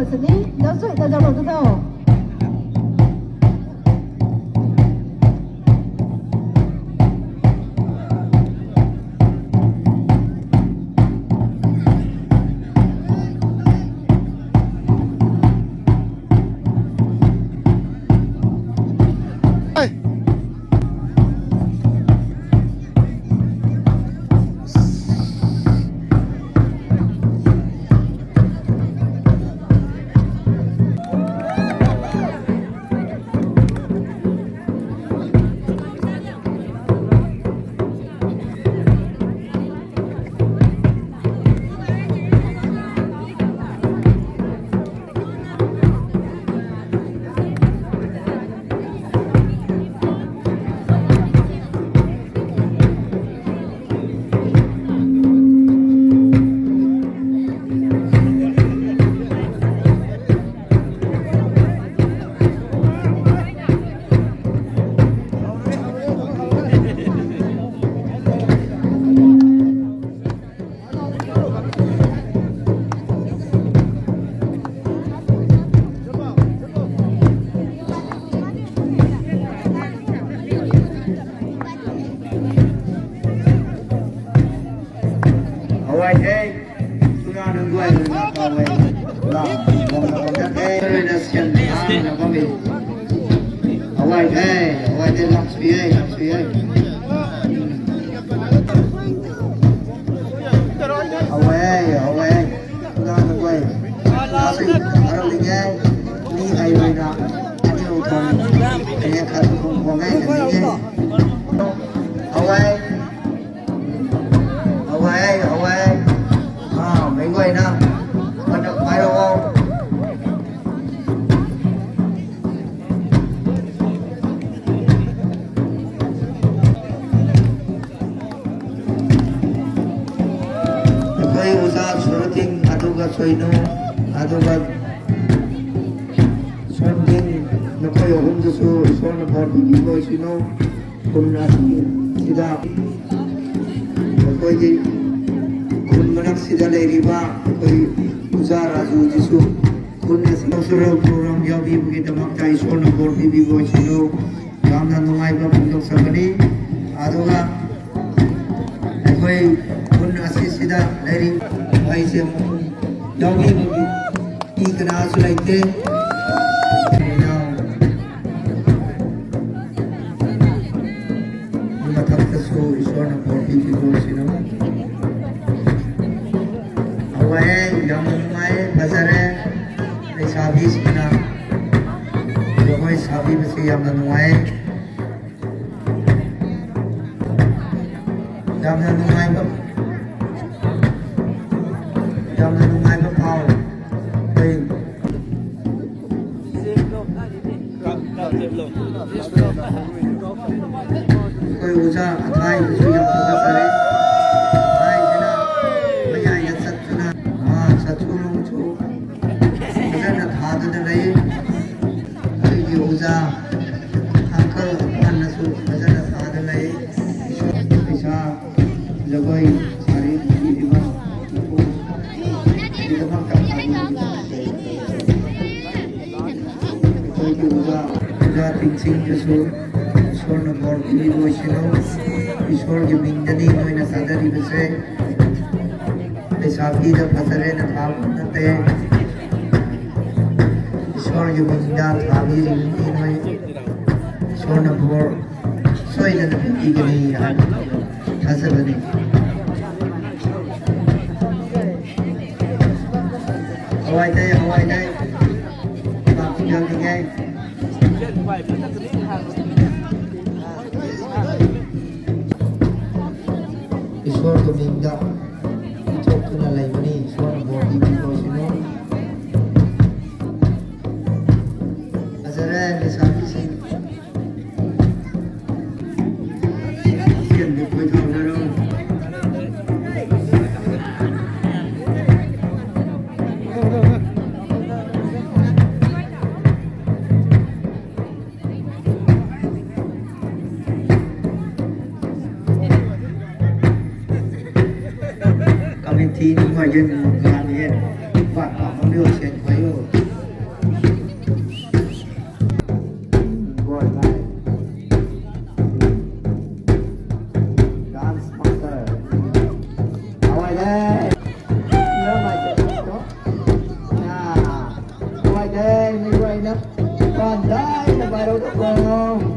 sini, nhớ suy ta giao đồ theo. Cultural program yawi bagi damak cai sona board bibi boy sino gamna nungai ba pundok sabani adoga koi kun asisida dari ai se yawi bagi ikna sulaite matak tasu sona board bibi boy sino awai gamai bazare sabi sina jokoy sabi basi yamna nuai ba pau koi koi uja athai basi yamna basare ai jena maya yasat jena satulung chu हाथ रहे ये उजा uncle अन्नसु नजर हाथ रहे ऐसा जगह सारी दिमाग दिमाग का कोई उजा उजा थिंकिंग जसो स्वर्ण बोर्ड की वैष्णो ईश्वर के बिंदनी कोई न सादरी बसे ऐसा भी जब फसरे न भाव नते Sor you bring that habi in my sor na bor soy na igani hasabani Hawaii day bak jang ngay Sor you bring that itok na lay mani sor na bor di ko sino Thì nhưng mà dân làm gì hết, bạn bảo nó đưa tiền quấy rồi. Này. Dance master. Ngoài đây. Nhớ mày sẽ có. Ngoài đây, mình quay nắp. Còn đây là bài đấu của con.